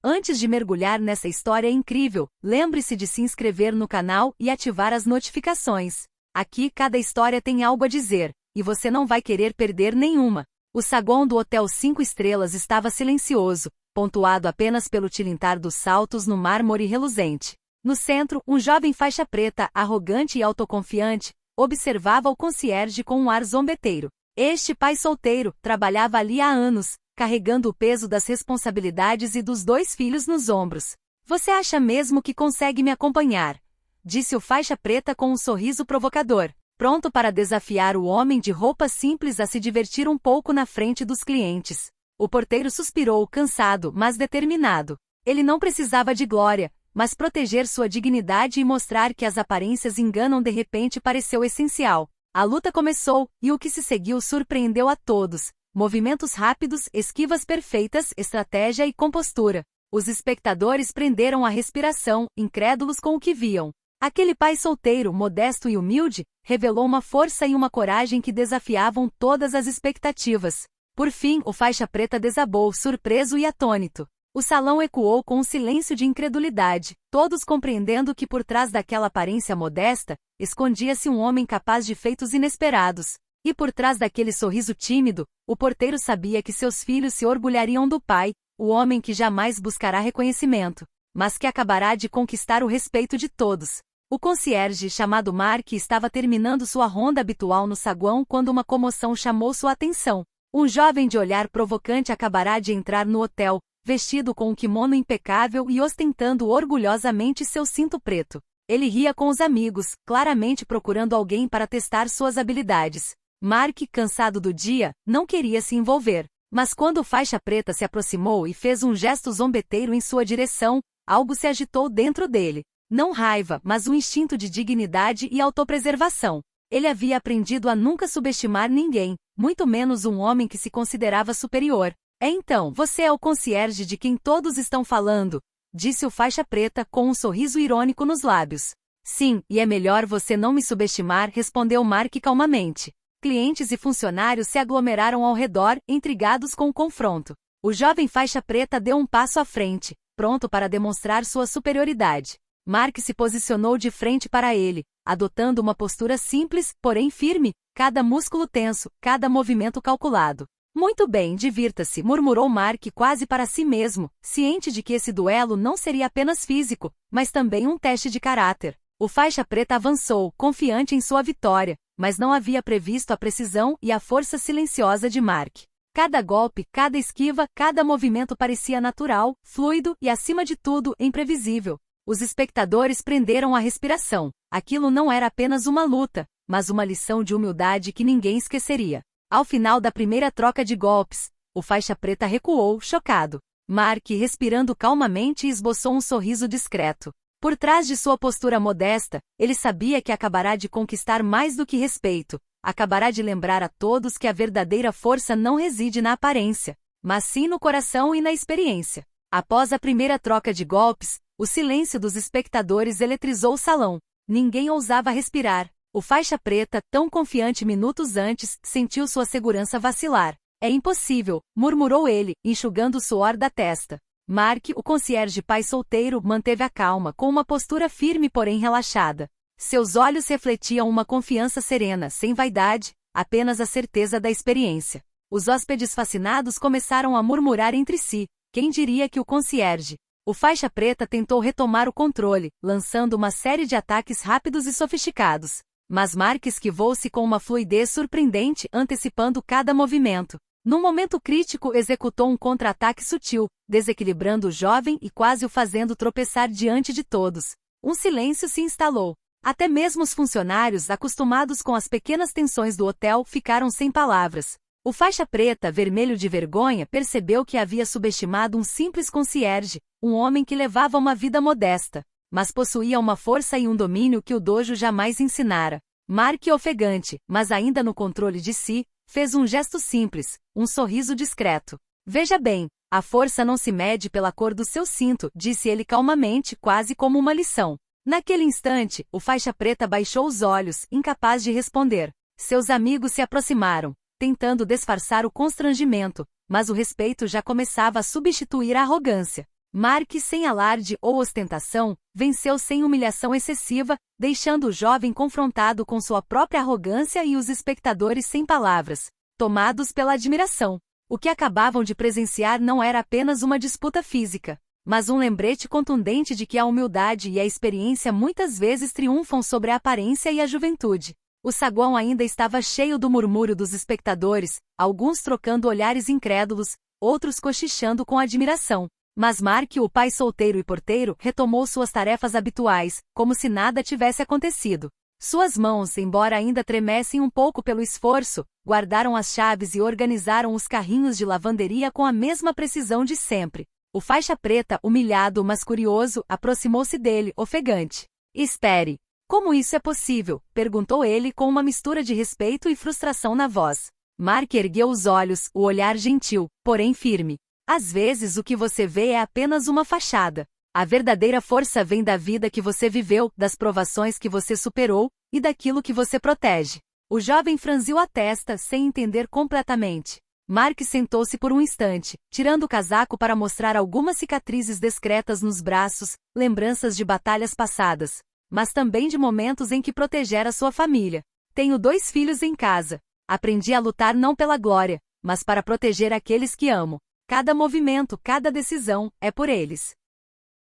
Antes de mergulhar nessa história incrível, lembre-se de se inscrever no canal e ativar as notificações. Aqui cada história tem algo a dizer, e você não vai querer perder nenhuma. O saguão do Hotel 5 Estrelas estava silencioso, pontuado apenas pelo tilintar dos saltos no mármore reluzente. No centro, um jovem faixa preta, arrogante e autoconfiante, observava o concierge com um ar zombeteiro. Este pai solteiro trabalhava ali há anos, carregando o peso das responsabilidades e dos 2 filhos nos ombros. Você acha mesmo que consegue me acompanhar? Disse o faixa preta com um sorriso provocador, pronto para desafiar o homem de roupa simples a se divertir um pouco na frente dos clientes. O porteiro suspirou, cansado, mas determinado. Ele não precisava de glória, mas proteger sua dignidade e mostrar que as aparências enganam de repente pareceu essencial. A luta começou, e o que se seguiu surpreendeu a todos. Movimentos rápidos, esquivas perfeitas, estratégia e compostura. Os espectadores prenderam a respiração, incrédulos com o que viam. Aquele pai solteiro, modesto e humilde, revelou uma força e uma coragem que desafiavam todas as expectativas. Por fim, o faixa preta desabou, surpreso e atônito. O salão ecoou com um silêncio de incredulidade, todos compreendendo que por trás daquela aparência modesta, escondia-se um homem capaz de feitos inesperados. E por trás daquele sorriso tímido, o porteiro sabia que seus filhos se orgulhariam do pai, o homem que jamais buscará reconhecimento, mas que acabará de conquistar o respeito de todos. O concierge, chamado Mark, estava terminando sua ronda habitual no saguão quando uma comoção chamou sua atenção. Um jovem de olhar provocante acabará de entrar no hotel, vestido com um kimono impecável e ostentando orgulhosamente seu cinto preto. Ele ria com os amigos, claramente procurando alguém para testar suas habilidades. Mark, cansado do dia, não queria se envolver. Mas quando o faixa preta se aproximou e fez um gesto zombeteiro em sua direção, algo se agitou dentro dele. Não raiva, mas um instinto de dignidade e autopreservação. Ele havia aprendido a nunca subestimar ninguém, muito menos um homem que se considerava superior. Então, você é o concierge de quem todos estão falando, disse o faixa preta com um sorriso irônico nos lábios. Sim, e é melhor você não me subestimar, respondeu Mark calmamente. Clientes e funcionários se aglomeraram ao redor, intrigados com o confronto. O jovem faixa preta deu um passo à frente, pronto para demonstrar sua superioridade. Mark se posicionou de frente para ele, adotando uma postura simples, porém firme, cada músculo tenso, cada movimento calculado. Muito bem, divirta-se, murmurou Mark quase para si mesmo, ciente de que esse duelo não seria apenas físico, mas também um teste de caráter. O faixa preta avançou, confiante em sua vitória, mas não havia previsto a precisão e a força silenciosa de Mark. Cada golpe, cada esquiva, cada movimento parecia natural, fluido e, acima de tudo, imprevisível. Os espectadores prenderam a respiração. Aquilo não era apenas uma luta, mas uma lição de humildade que ninguém esqueceria. Ao final da primeira troca de golpes, o faixa preta recuou, chocado. Mark, respirando calmamente, esboçou um sorriso discreto. Por trás de sua postura modesta, ele sabia que acabará de conquistar mais do que respeito. Acabará de lembrar a todos que a verdadeira força não reside na aparência, mas sim no coração e na experiência. Após a primeira troca de golpes, o silêncio dos espectadores eletrizou o salão. Ninguém ousava respirar. O faixa preta, tão confiante minutos antes, sentiu sua segurança vacilar. É impossível, murmurou ele, enxugando o suor da testa. Mark, o concierge pai solteiro, manteve a calma, com uma postura firme porém relaxada. Seus olhos refletiam uma confiança serena, sem vaidade, apenas a certeza da experiência. Os hóspedes fascinados começaram a murmurar entre si. Quem diria que o concierge? O faixa preta tentou retomar o controle, lançando uma série de ataques rápidos e sofisticados. Mas Mark esquivou-se com uma fluidez surpreendente, antecipando cada movimento. Num momento crítico, executou um contra-ataque sutil, desequilibrando o jovem e quase o fazendo tropeçar diante de todos. Um silêncio se instalou. Até mesmo os funcionários, acostumados com as pequenas tensões do hotel, ficaram sem palavras. O faixa preta, vermelho de vergonha, percebeu que havia subestimado um simples concierge, um homem que levava uma vida modesta, mas possuía uma força e um domínio que o dojo jamais ensinara. Mark, ofegante, mas ainda no controle de si, fez um gesto simples, um sorriso discreto. Veja bem, a força não se mede pela cor do seu cinto, disse ele calmamente, quase como uma lição. Naquele instante, o faixa preta baixou os olhos, incapaz de responder. Seus amigos se aproximaram, tentando disfarçar o constrangimento, mas o respeito já começava a substituir a arrogância. Mark, sem alarde ou ostentação, venceu sem humilhação excessiva, deixando o jovem confrontado com sua própria arrogância e os espectadores sem palavras, tomados pela admiração. O que acabavam de presenciar não era apenas uma disputa física, mas um lembrete contundente de que a humildade e a experiência muitas vezes triunfam sobre a aparência e a juventude. O saguão ainda estava cheio do murmúrio dos espectadores, alguns trocando olhares incrédulos, outros cochichando com admiração. Mas Mark, o pai solteiro e porteiro, retomou suas tarefas habituais, como se nada tivesse acontecido. Suas mãos, embora ainda tremessem um pouco pelo esforço, guardaram as chaves e organizaram os carrinhos de lavanderia com a mesma precisão de sempre. O faixa preta, humilhado mas curioso, aproximou-se dele, ofegante. "Espere. Como isso é possível?" perguntou ele com uma mistura de respeito e frustração na voz. Mark ergueu os olhos, o olhar gentil, porém firme. "Às vezes o que você vê é apenas uma fachada. A verdadeira força vem da vida que você viveu, das provações que você superou, e daquilo que você protege." O jovem franziu a testa, sem entender completamente. Mark sentou-se por um instante, tirando o casaco para mostrar algumas cicatrizes discretas nos braços, lembranças de batalhas passadas, mas também de momentos em que protegera sua família. "Tenho 2 filhos em casa. Aprendi a lutar não pela glória, mas para proteger aqueles que amo. Cada movimento, cada decisão, é por eles."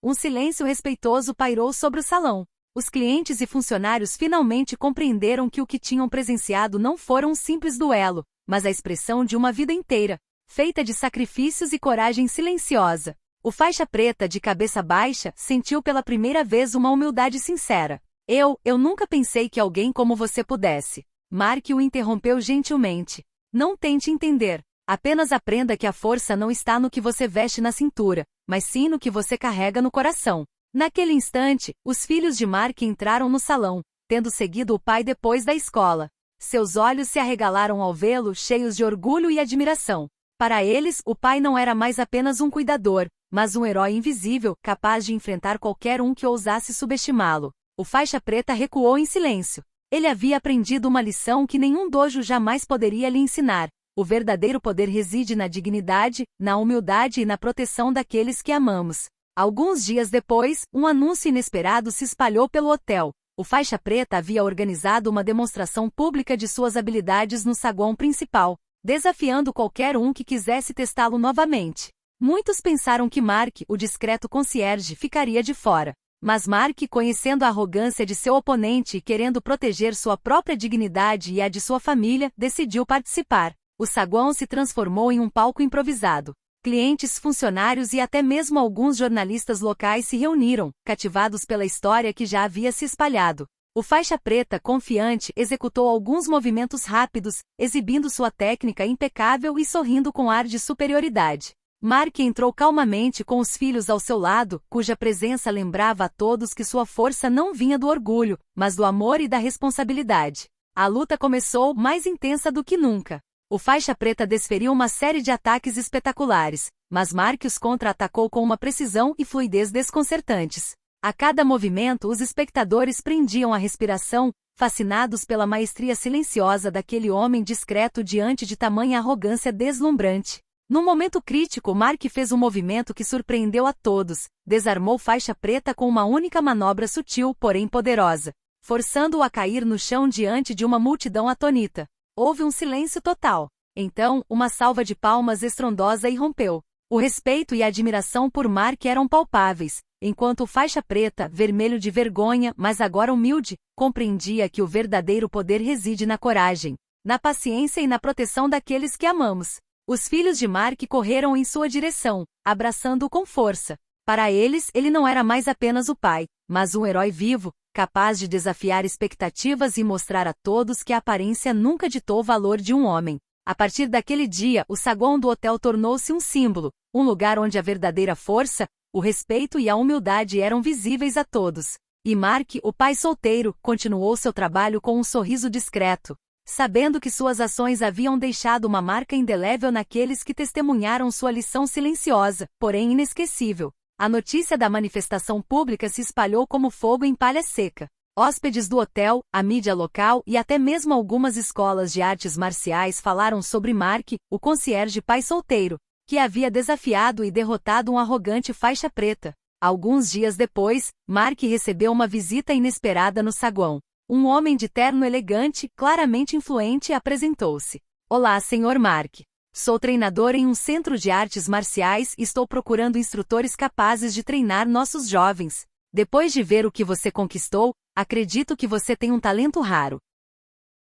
Um silêncio respeitoso pairou sobre o salão. Os clientes e funcionários finalmente compreenderam que o que tinham presenciado não fora um simples duelo, mas a expressão de uma vida inteira, feita de sacrifícios e coragem silenciosa. O faixa preta, de cabeça baixa, sentiu pela primeira vez uma humildade sincera. Eu nunca pensei que alguém como você pudesse." Mark o interrompeu gentilmente. "Não tente entender. Apenas aprenda que a força não está no que você veste na cintura, mas sim no que você carrega no coração." Naquele instante, os filhos de Mark entraram no salão, tendo seguido o pai depois da escola. Seus olhos se arregalaram ao vê-lo, cheios de orgulho e admiração. Para eles, o pai não era mais apenas um cuidador, mas um herói invisível, capaz de enfrentar qualquer um que ousasse subestimá-lo. O faixa preta recuou em silêncio. Ele havia aprendido uma lição que nenhum dojo jamais poderia lhe ensinar. O verdadeiro poder reside na dignidade, na humildade e na proteção daqueles que amamos. Alguns dias depois, um anúncio inesperado se espalhou pelo hotel. O faixa preta havia organizado uma demonstração pública de suas habilidades no saguão principal, desafiando qualquer um que quisesse testá-lo novamente. Muitos pensaram que Mark, o discreto concierge, ficaria de fora. Mas Mark, conhecendo a arrogância de seu oponente e querendo proteger sua própria dignidade e a de sua família, decidiu participar. O saguão se transformou em um palco improvisado. Clientes, funcionários e até mesmo alguns jornalistas locais se reuniram, cativados pela história que já havia se espalhado. O faixa preta, confiante, executou alguns movimentos rápidos, exibindo sua técnica impecável e sorrindo com ar de superioridade. Mark entrou calmamente com os filhos ao seu lado, cuja presença lembrava a todos que sua força não vinha do orgulho, mas do amor e da responsabilidade. A luta começou, mais intensa do que nunca. O faixa preta desferiu uma série de ataques espetaculares, mas Mark os contra-atacou com uma precisão e fluidez desconcertantes. A cada movimento, os espectadores prendiam a respiração, fascinados pela maestria silenciosa daquele homem discreto diante de tamanha arrogância deslumbrante. Num momento crítico, Mark fez um movimento que surpreendeu a todos, desarmou faixa preta com uma única manobra sutil, porém poderosa, forçando-o a cair no chão diante de uma multidão atônita. Houve um silêncio total. Então, uma salva de palmas estrondosa irrompeu. O respeito e a admiração por Mark eram palpáveis, enquanto o faixa preta, vermelho de vergonha, mas agora humilde, compreendia que o verdadeiro poder reside na coragem, na paciência e na proteção daqueles que amamos. Os filhos de Mark correram em sua direção, abraçando-o com força. Para eles, ele não era mais apenas o pai, mas um herói vivo, capaz de desafiar expectativas e mostrar a todos que a aparência nunca ditou o valor de um homem. A partir daquele dia, o saguão do hotel tornou-se um símbolo, um lugar onde a verdadeira força, o respeito e a humildade eram visíveis a todos. E Mark, o pai solteiro, continuou seu trabalho com um sorriso discreto, sabendo que suas ações haviam deixado uma marca indelével naqueles que testemunharam sua lição silenciosa, porém inesquecível. A notícia da manifestação pública se espalhou como fogo em palha seca. Hóspedes do hotel, a mídia local e até mesmo algumas escolas de artes marciais falaram sobre Mark, o concierge pai solteiro, que havia desafiado e derrotado um arrogante faixa preta. Alguns dias depois, Mark recebeu uma visita inesperada no saguão. Um homem de terno elegante, claramente influente, apresentou-se. Olá, Sr. Mark. Sou treinador em um centro de artes marciais e estou procurando instrutores capazes de treinar nossos jovens. Depois de ver o que você conquistou, acredito que você tem um talento raro.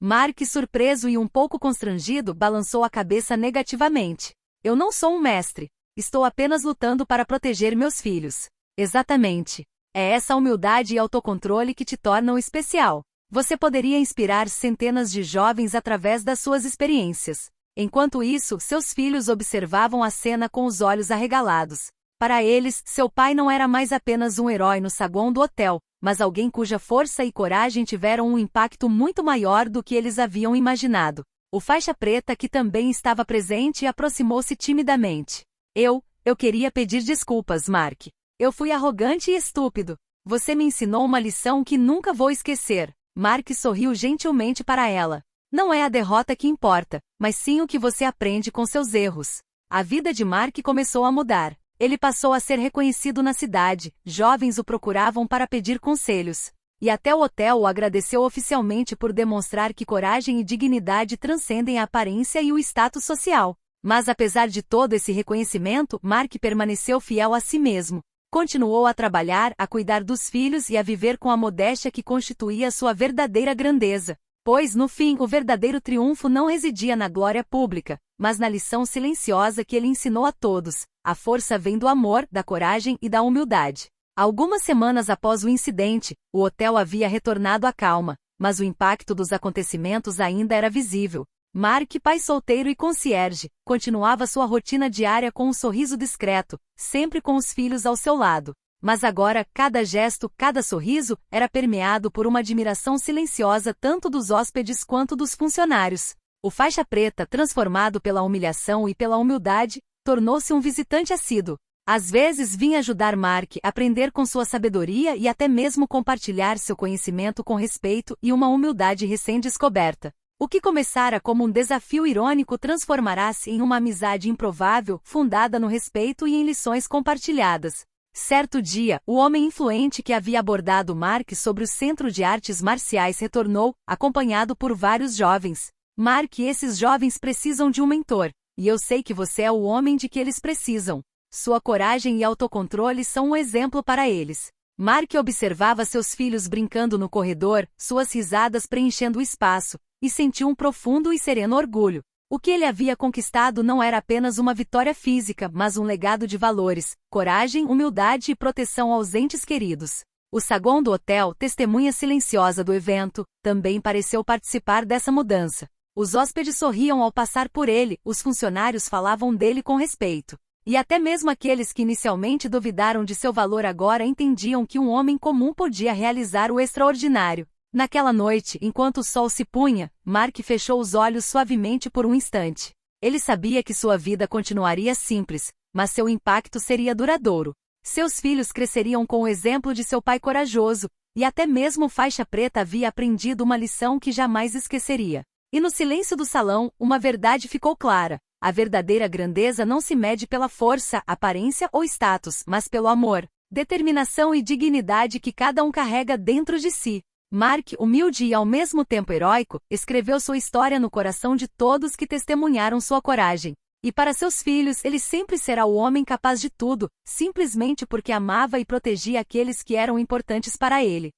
Mark, surpreso e um pouco constrangido, balançou a cabeça negativamente. Eu não sou um mestre. Estou apenas lutando para proteger meus filhos. Exatamente. É essa humildade e autocontrole que te tornam especial. Você poderia inspirar centenas de jovens através das suas experiências. Enquanto isso, seus filhos observavam a cena com os olhos arregalados. Para eles, seu pai não era mais apenas um herói no saguão do hotel, mas alguém cuja força e coragem tiveram um impacto muito maior do que eles haviam imaginado. O faixa preta, que também estava presente, aproximou-se timidamente. Eu queria pedir desculpas, Mark. Eu fui arrogante e estúpido. Você me ensinou uma lição que nunca vou esquecer. Mark sorriu gentilmente para ela. Não é a derrota que importa, mas sim o que você aprende com seus erros. A vida de Mark começou a mudar. Ele passou a ser reconhecido na cidade, jovens o procuravam para pedir conselhos. E até o hotel o agradeceu oficialmente por demonstrar que coragem e dignidade transcendem a aparência e o status social. Mas apesar de todo esse reconhecimento, Mark permaneceu fiel a si mesmo. Continuou a trabalhar, a cuidar dos filhos e a viver com a modéstia que constituía sua verdadeira grandeza. Pois, no fim, o verdadeiro triunfo não residia na glória pública, mas na lição silenciosa que ele ensinou a todos. A força vem do amor, da coragem e da humildade. Algumas semanas após o incidente, o hotel havia retornado à calma, mas o impacto dos acontecimentos ainda era visível. Mark, pai solteiro e concierge, continuava sua rotina diária com um sorriso discreto, sempre com os filhos ao seu lado. Mas agora, cada gesto, cada sorriso, era permeado por uma admiração silenciosa tanto dos hóspedes quanto dos funcionários. O faixa preta, transformado pela humilhação e pela humildade, tornou-se um visitante assíduo. Às vezes vinha ajudar Mark a aprender com sua sabedoria e até mesmo compartilhar seu conhecimento com respeito e uma humildade recém-descoberta. O que começara como um desafio irônico transformará-se em uma amizade improvável, fundada no respeito e em lições compartilhadas. Certo dia, o homem influente que havia abordado Mark sobre o Centro de Artes Marciais retornou, acompanhado por vários jovens. Mark, esses jovens precisam de um mentor, e eu sei que você é o homem de que eles precisam. Sua coragem e autocontrole são um exemplo para eles. Mark observava seus filhos brincando no corredor, suas risadas preenchendo o espaço, e sentiu um profundo e sereno orgulho. O que ele havia conquistado não era apenas uma vitória física, mas um legado de valores, coragem, humildade e proteção aos entes queridos. O saguão do hotel, testemunha silenciosa do evento, também pareceu participar dessa mudança. Os hóspedes sorriam ao passar por ele, os funcionários falavam dele com respeito. E até mesmo aqueles que inicialmente duvidaram de seu valor agora entendiam que um homem comum podia realizar o extraordinário. Naquela noite, enquanto o sol se punha, Mark fechou os olhos suavemente por um instante. Ele sabia que sua vida continuaria simples, mas seu impacto seria duradouro. Seus filhos cresceriam com o exemplo de seu pai corajoso, e até mesmo o faixa preta havia aprendido uma lição que jamais esqueceria. E no silêncio do salão, uma verdade ficou clara. A verdadeira grandeza não se mede pela força, aparência ou status, mas pelo amor, determinação e dignidade que cada um carrega dentro de si. Mark, humilde e ao mesmo tempo heróico, escreveu sua história no coração de todos que testemunharam sua coragem. E para seus filhos ele sempre será o homem capaz de tudo, simplesmente porque amava e protegia aqueles que eram importantes para ele.